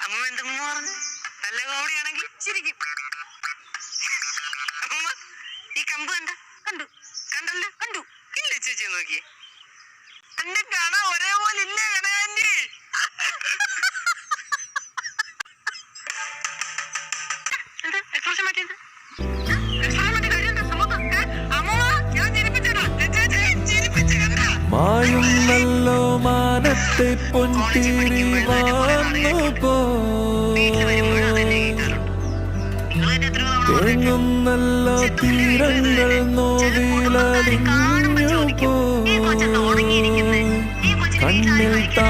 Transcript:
അമ്മ എന്തെന്ന് പറഞ്ഞു? നല്ല കോമഡിയാണെങ്കിൽ ചിരിക്കും. അമ്മ ഈ കമ്പ് കണ്ടു കണ്ടല്ലോ, കണ്ടു ഇല്ല ചേച്ചി നോക്കിയേ. എന്റെ കണ ഒരേപോലെ ഇല്ലേ കണകാന്റി? എന്താ എക്സ്പ്രഷൻ മാറ്റിയത്? മായുന്നല്ലോ മാനത്തെ പൊൻതിരി വന്നു പോങ്ങുന്നല്ലോ തീരങ്ങൾ നോവിലലിഞ്ഞു പോ കണ്ണിൽ താ